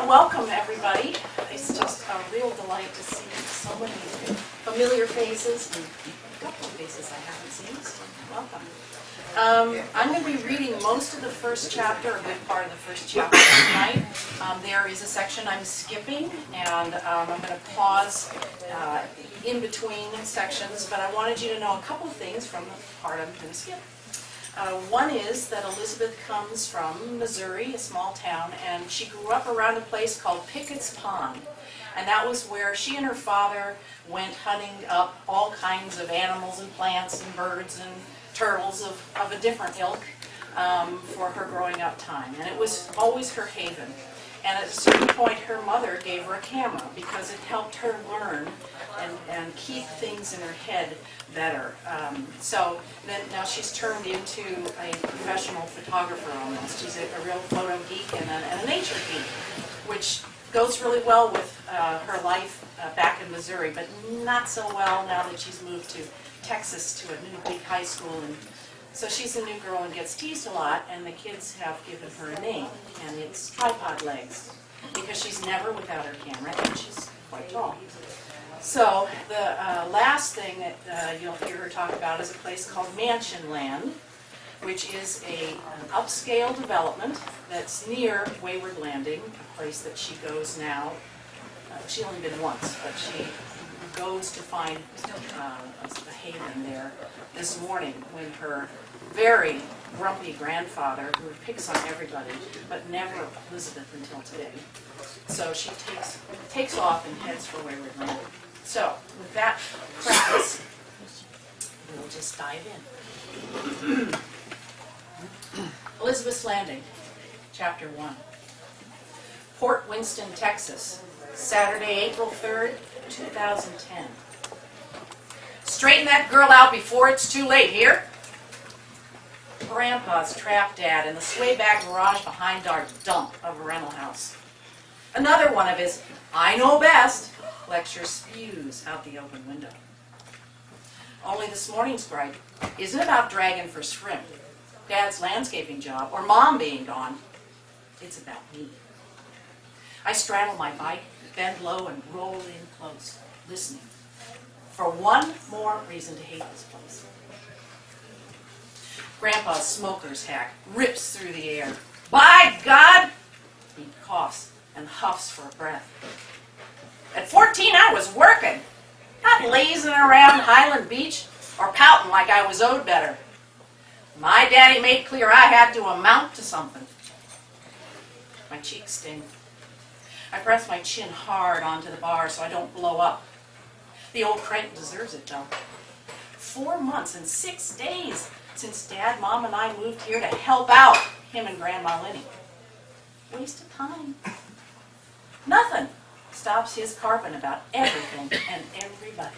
Welcome everybody. It's just a real delight to see so many familiar faces and a couple of faces I haven't seen, so welcome. I'm going to be reading most of the first chapter, a good part of the first chapter tonight. There is a section I'm skipping, and I'm going to pause in between sections, but I wanted you to know a couple of things from the part I'm going to skip. One is that Elizabeth comes from Missouri, a small town, and she grew up around a place called Pickett's Pond. And that was where she and her father went hunting up all kinds of animals and plants and birds and turtles of a different ilk for her growing up time. And it was always her haven. And at a certain point, her mother gave her a camera because it helped her learn and keep things in her head better. So then now she's turned into a professional photographer almost. She's a real photo geek and a nature geek, which goes really well with her life back in Missouri, but not so well now that she's moved to Texas to a new big high school. And so she's a new girl and gets teased a lot, and the kids have given her a name, and it's Tripod Legs, because she's never without her camera, and she's quite tall. So the last thing that you'll hear her talk about is a place called Mansion Land, which is an upscale development that's near Wayward Landing, a place that she goes now. She's only been once, but she goes to find a haven there this morning when her very grumpy grandfather, who picks on everybody, but never Elizabeth until today. So she takes off and heads for Wayward Landing. So, with that preface, we'll just dive in. Elizabeth's Landing, Chapter 1. Port Winston, Texas, Saturday, April 3rd, 2010. Straighten that girl out before it's too late, here? Grandpa's trapped Dad in the swayback garage behind our dump of a rental house. Another one of his "I know best" lecture spews out the open window. Only this morning's gripe isn't about dragging for shrimp, Dad's landscaping job, or Mom being gone. It's about me. I straddle my bike, bend low, and roll in close, listening, for one more reason to hate this place. Grandpa's smoker's hack rips through the air. By God! He coughs and huffs for breath. At 14, I was working, not lazing around Highland Beach or pouting like I was owed better. My daddy made clear I had to amount to something. My cheeks sting. I press my chin hard onto the bar so I don't blow up. The old crank deserves it, though. 4 months and 6 days since Dad, Mom, and I moved here to help out him and Grandma Lenny. Waste of time. Nothing stops his carping about everything and everybody.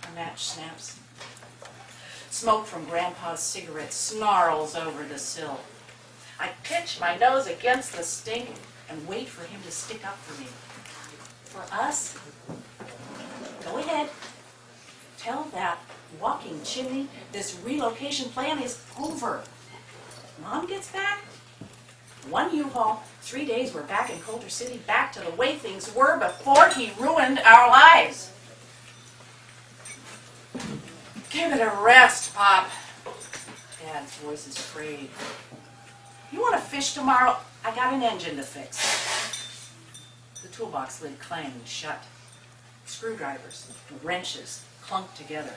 A match snaps. Smoke from Grandpa's cigarette snarls over the sill. I pitch my nose against the stink and wait for him to stick up for me. For us, go ahead. Tell that walking chimney this relocation plan is over. Mom gets back. 1 U-Haul, 3 days we're back in Culver City, back to the way things were before he ruined our lives. Give it a rest, Pop. Dad's voice is frayed. You want to fish tomorrow? I got an engine to fix. The toolbox lid clanged shut. Screwdrivers and wrenches clunk together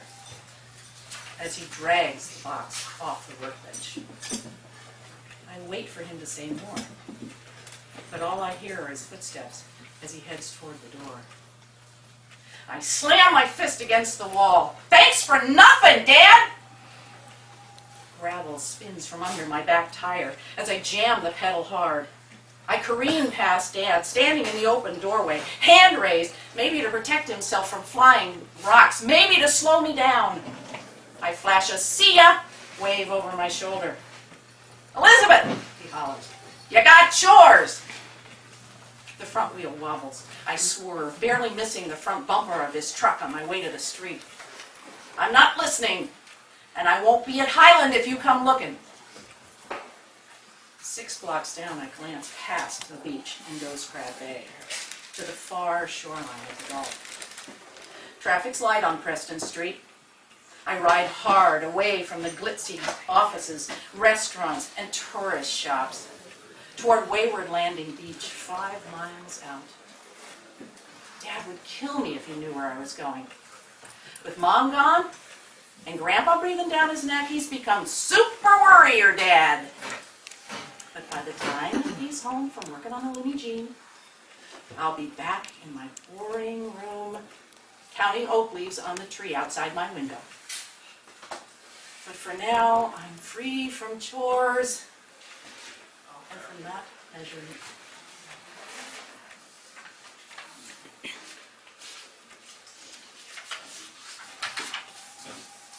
as he drags the box off the workbench. I wait for him to say more, but all I hear are his footsteps as he heads toward the door. I slam my fist against the wall. Thanks for nothing, Dad! Gravel spins from under my back tire as I jam the pedal hard. I careen past Dad, standing in the open doorway, hand raised, maybe to protect himself from flying rocks, maybe to slow me down. I flash a "see ya" wave over my shoulder. Elizabeth, he hollers, you got chores. The front wheel wobbles. I swerve, barely missing the front bumper of his truck on my way to the street. I'm not listening, and I won't be at Highland if you come looking. 6 blocks down, I glance past the beach in Ghost Crab Bay to the far shoreline of the Gulf. Traffic's light on Preston Street. I ride hard away from the glitzy offices, restaurants, and tourist shops toward Wayward Landing Beach, 5 miles out. Dad would kill me if he knew where I was going. With Mom gone and Grandpa breathing down his neck, he's become Super Warrior Dad. But by the time he's home from working on the Looney Jean, I'll be back in my boring room counting oak leaves on the tree outside my window. But for now, I'm free from chores and from that measurement.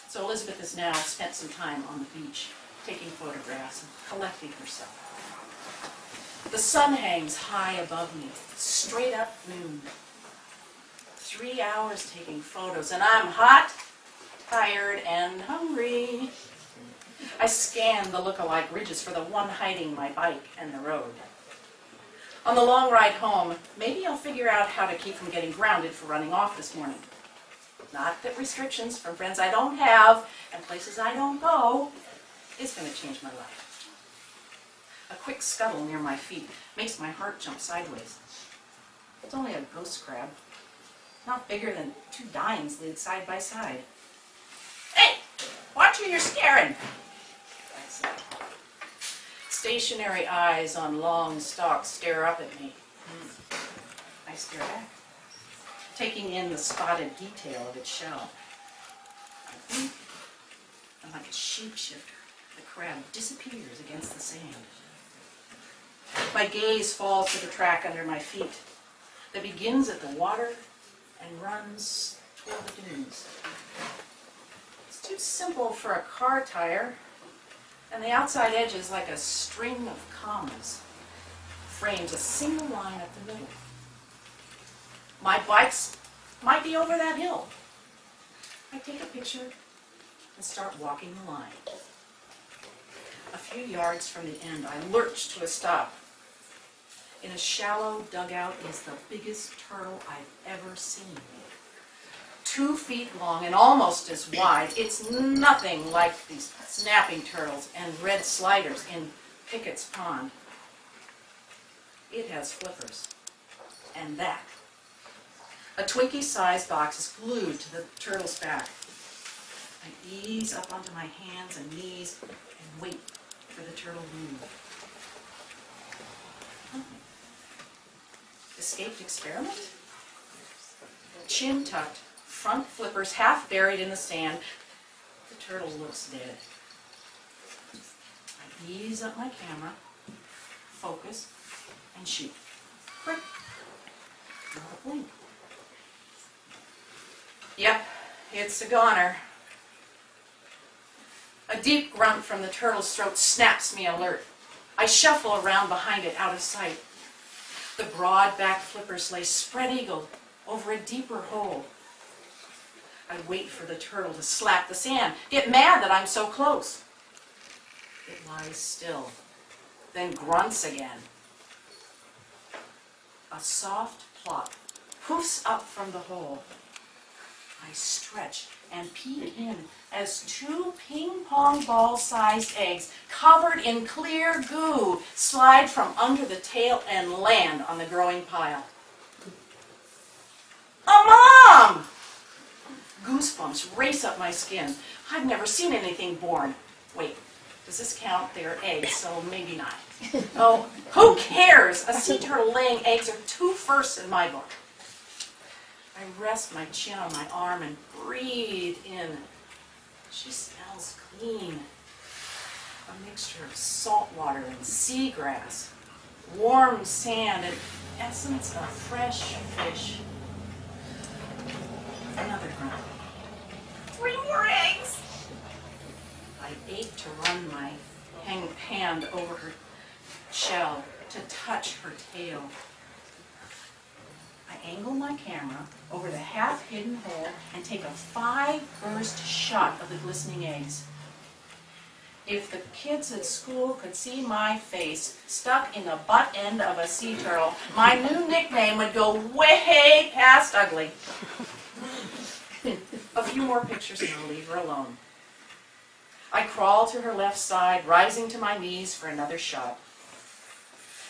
So Elizabeth has now spent some time on the beach, taking photographs and collecting herself. The sun hangs high above me, straight up noon. 3 hours taking photos, and I'm hot, tired, and hungry. I scan the look-alike ridges for the one hiding my bike and the road. On the long ride home, maybe I'll figure out how to keep from getting grounded for running off this morning. Not that restrictions from friends I don't have and places I don't go is going to change my life. A quick scuttle near my feet makes my heart jump sideways. It's only a ghost crab, not bigger than 2 dimes laid side by side. Hey, watch who you're scaring, I say. Stationary eyes on long stalks stare up at me. I stare back, taking in the spotted detail of its shell. I blink, and like a shapeshifter, the crab disappears against the sand. My gaze falls to the track under my feet that begins at the water and runs toward the dunes. It's too simple for a car tire, and the outside edge is like a string of commas, frames a single line up the middle. My bikes might be over that hill. I take a picture and start walking the line. A few yards from the end, I lurch to a stop. In a shallow dugout is the biggest turtle I've ever seen. 2 feet long and almost as wide. It's nothing like these snapping turtles and red sliders in Pickett's Pond. It has flippers. And that. A Twinkie-sized box is glued to the turtle's back. I ease up onto my hands and knees and wait for the turtle to move. Escaped experiment? Chin tucked, front flippers half buried in the sand. The turtle looks dead. I ease up my camera, focus, and shoot. Quick. Not a blink. Yep, it's a goner. A deep grunt from the turtle's throat snaps me alert. I shuffle around behind it, out of sight. The broad back flippers lay spread-eagled over a deeper hole. I wait for the turtle to slap the sand, get mad that I'm so close. It lies still, then grunts again. A soft plop poofs up from the hole. I stretch and peek in as 2 ping-pong ball-sized eggs covered in clear goo slide from under the tail and land on the growing pile. Oh, Mom! Goosebumps race up my skin. I've never seen anything born. Wait, does this count? They're eggs, so maybe not. Oh, who cares? A sea turtle laying eggs are 2 firsts in my book. I rest my chin on my arm and breathe in. She smells clean. A mixture of salt water and seagrass, warm sand, and essence of fresh fish. Another grunt. 3 more eggs! I ache to run my hand over her shell, to touch her tail. I angle my camera over the half-hidden hole and take a 5-burst shot of the glistening eggs. If the kids at school could see my face stuck in the butt end of a sea turtle, my new nickname would go way past ugly. A few more pictures and I'll leave her alone. I crawl to her left side, rising to my knees for another shot.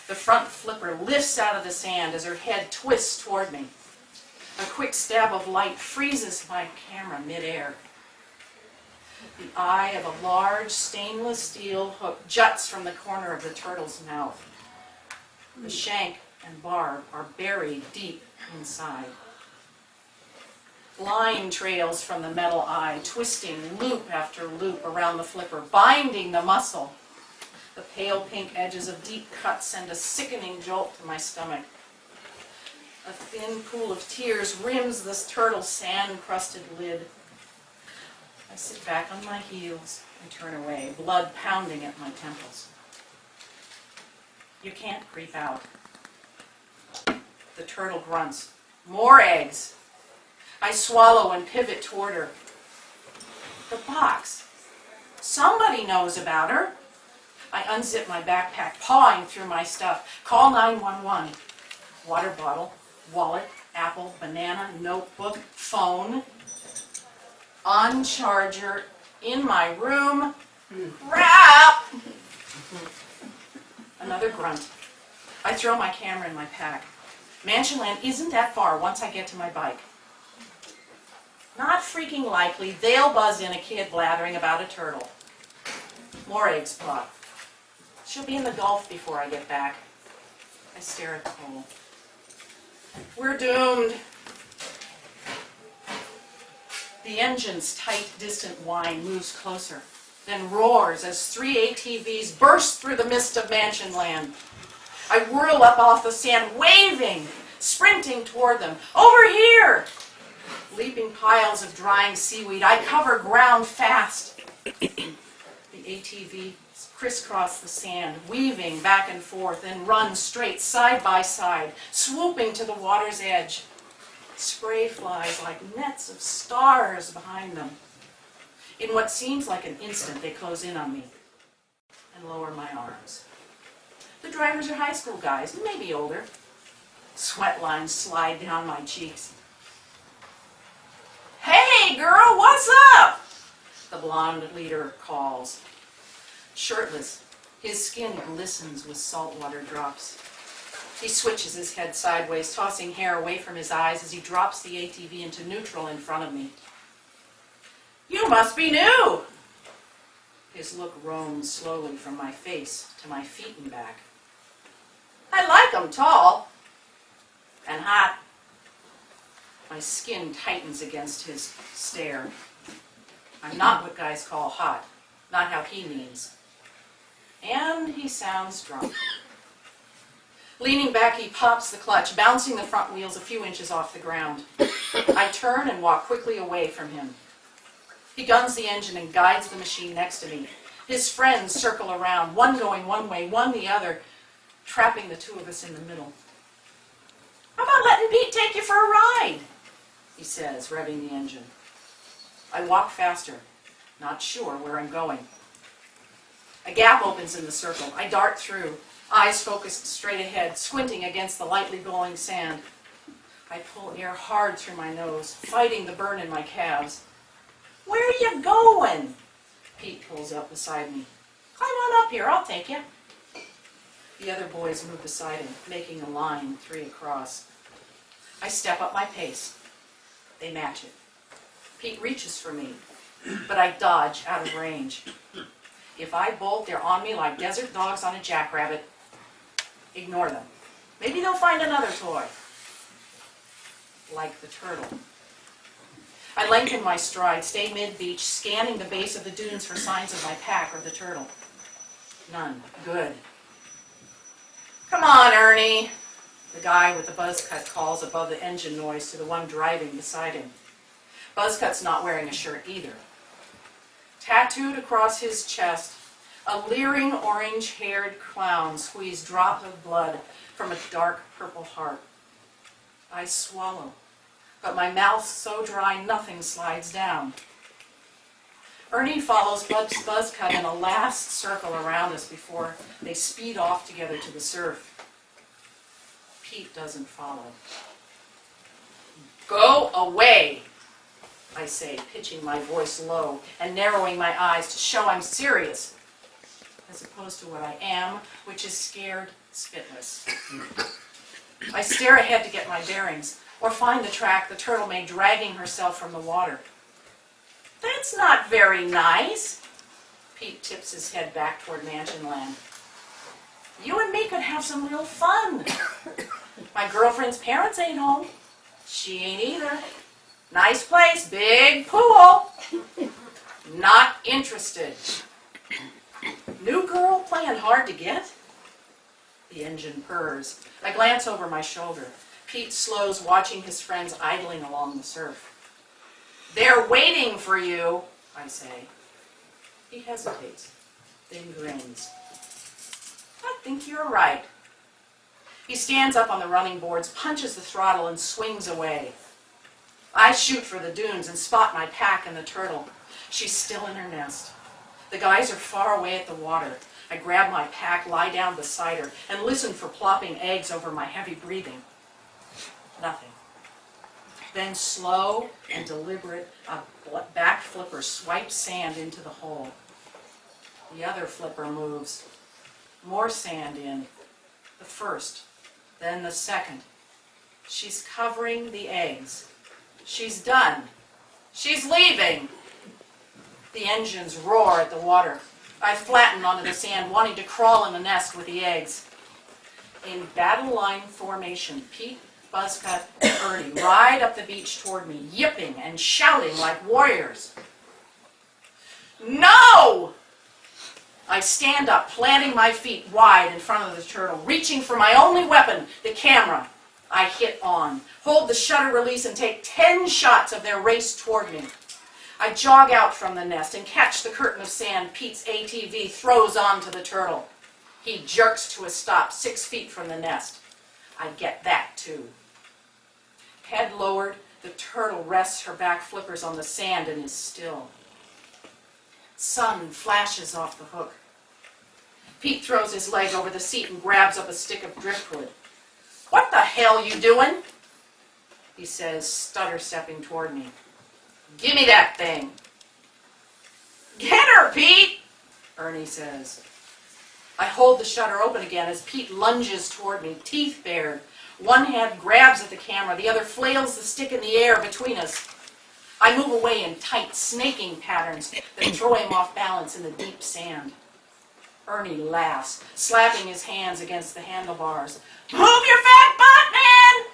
The front flipper lifts out of the sand as her head twists toward me. A quick stab of light freezes my camera midair. The eye of a large stainless steel hook juts from the corner of the turtle's mouth. The shank and barb are buried deep inside. Line trails from the metal eye, twisting loop after loop around the flipper, binding the muscle. The pale pink edges of deep cuts send a sickening jolt to my stomach. A thin pool of tears rims this turtle's sand-crusted lid. I sit back on my heels and turn away, blood pounding at my temples. You can't creep out. The turtle grunts. More eggs. I swallow and pivot toward her. The box. Somebody knows about her. I unzip my backpack, pawing through my stuff. Call 911. Water bottle, wallet, apple, banana, notebook, phone. On charger, in my room. Crap! Another grunt. I throw my camera in my pack. Mansionland isn't that far once I get to my bike. Not freaking likely they'll buzz in a kid blathering about a turtle. More eggs pop. She'll be in the Gulf before I get back. I stare at the hole. We're doomed. The engine's tight, distant whine moves closer, then roars as 3 ATVs burst through the mist of Mansionland. I whirl up off the sand, waving, sprinting toward them. Over here! Leaping piles of drying seaweed, I cover ground fast. The ATV crisscross the sand, weaving back and forth, then run straight side by side, swooping to the water's edge. Spray flies like nets of stars behind them. In what seems like an instant, they close in on me and lower my arms. The drivers are high school guys, maybe older. Sweat lines slide down my cheeks. Hey, girl, what's up? The blonde leader calls. Shirtless, his skin glistens with saltwater drops. He switches his head sideways, tossing hair away from his eyes as he drops the ATV into neutral in front of me. You must be new! His look roams slowly from my face to my feet and back. I like 'em tall and hot. My skin tightens against his stare. I'm not what guys call hot, not how he means. And he sounds drunk. Leaning back, he pops the clutch, bouncing the front wheels a few inches off the ground. I turn and walk quickly away from him. He guns the engine and guides the machine next to me. His friends circle around, one going one way, one the other, trapping the two of us in the middle. How about letting Pete take you for a ride? He says, revving the engine. I walk faster, not sure where I'm going. A gap opens in the circle. I dart through, eyes focused straight ahead, squinting against the lightly glowing sand. I pull air hard through my nose, fighting the burn in my calves. Where are you going? Pete pulls up beside me. Climb on up here, I'll take you. The other boys move beside him, making a line 3 across. I step up my pace. They match it. Pete reaches for me, but I dodge out of range. If I bolt, they're on me like desert dogs on a jackrabbit. Ignore them. Maybe they'll find another toy. Like the turtle. I lengthen my stride, stay mid-beach, scanning the base of the dunes for signs of my pack or the turtle. None. Good. Come on, Ernie. The guy with the buzz cut calls above the engine noise to the one driving beside him. Buzzcut's not wearing a shirt either. Tattooed across his chest, a leering orange-haired clown squeezed drops of blood from a dark purple heart. I swallow, but my mouth's so dry nothing slides down. Ernie follows Buzzcut in a last circle around us before they speed off together to the surf. Pete doesn't follow. Go away, I say, pitching my voice low and narrowing my eyes to show I'm serious, as opposed to what I am, which is scared spitless. I stare ahead to get my bearings, or find the track the turtle made dragging herself from the water. That's not very nice. Pete tips his head back toward Mansion Land. You and me could have some real fun. My girlfriend's parents ain't home. She ain't either. Nice place, big pool. Not interested. New girl playing hard to get? The engine purrs. I glance over my shoulder. Pete slows, watching his friends idling along the surf. They're waiting for you, I say. He hesitates, then grins. I think you're right. He stands up on the running boards, punches the throttle, and swings away. I shoot for the dunes and spot my pack and the turtle. She's still in her nest. The guys are far away at the water. I grab my pack, lie down beside her, and listen for plopping eggs over my heavy breathing. Nothing. Then slow and deliberate, a back flipper swipes sand into the hole. The other flipper moves. More sand in. The first, then the second. She's covering the eggs. She's done. She's leaving. The engines roar at the water. I flatten onto the sand, wanting to crawl in the nest with the eggs. In battle line formation, Pete, Buzzcut, and Ernie ride up the beach toward me, yipping and shouting like warriors. No! I stand up, planting my feet wide in front of the turtle, reaching for my only weapon, the camera. I hit on, hold the shutter release, and take 10 shots of their race toward me. I jog out from the nest and catch the curtain of sand Pete's ATV throws onto the turtle. He jerks to a stop 6 feet from the nest. I get that too. Head lowered, the turtle rests her back flippers on the sand and is still. Sun flashes off the hook. Pete throws his leg over the seat and grabs up a stick of driftwood. What the hell you doing? He says, stutter-stepping toward me. Give me that thing. Get her, Pete, Ernie says. I hold the shutter open again as Pete lunges toward me, teeth bared. One hand grabs at the camera, the other flails the stick in the air between us. I move away in tight, snaking patterns that throw him off balance in the deep sand. Ernie laughs, slapping his hands against the handlebars. Move your fat butt, man!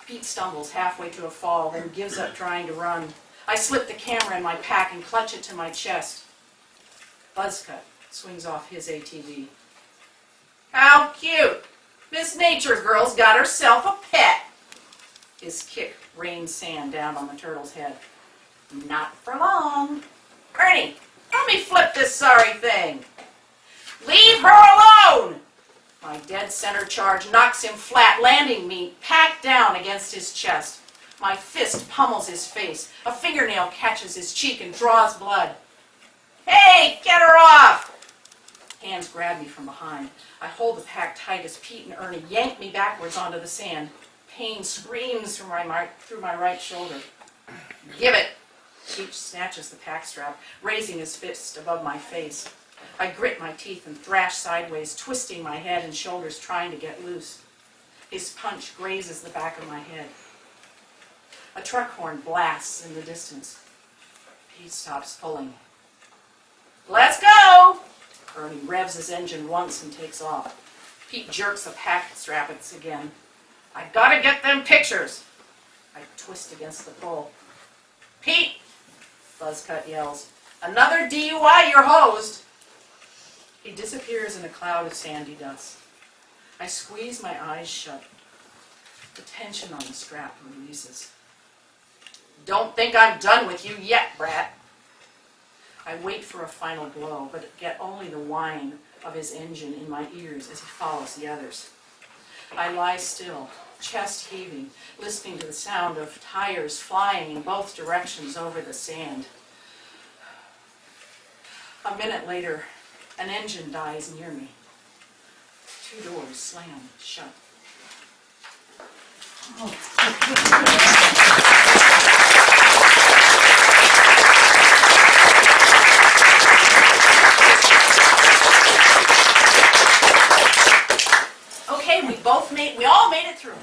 Pete stumbles halfway to a fall, then gives up trying to run. I slip the camera in my pack and clutch it to my chest. Buzzcut swings off his ATV. How cute! Miss Nature Girl's got herself a pet. His kick rains sand down on the turtle's head. Not for long. Ernie, help me flip this sorry thing. Leave her alone! My dead center charge knocks him flat, landing me packed down against his chest. My fist pummels his face. A fingernail catches his cheek and draws blood. Hey, get her off! Hands grab me from behind. I hold the pack tight as Pete and Ernie yank me backwards onto the sand. Pain screams through my right shoulder. Give it! Pete snatches the pack strap, raising his fist above my face. I grit my teeth and thrash sideways, twisting my head and shoulders trying to get loose. His punch grazes the back of my head. A truck horn blasts in the distance. Pete stops pulling. Let's go! Ernie revs his engine once and takes off. Pete jerks the pack strap again. I gotta get them pictures! I twist against the pole. Pete! Buzzcut yells. Another DUI, you're hosed! He disappears in a cloud of sandy dust. I squeeze my eyes shut. The tension on the strap releases. Don't think I'm done with you yet, brat. I wait for a final blow, but get only the whine of his engine in my ears as he follows the others. I lie still, chest heaving, listening to the sound of tires flying in both directions over the sand. A minute later, an engine dies near me. 2 doors slam shut. Okay, we all made it through.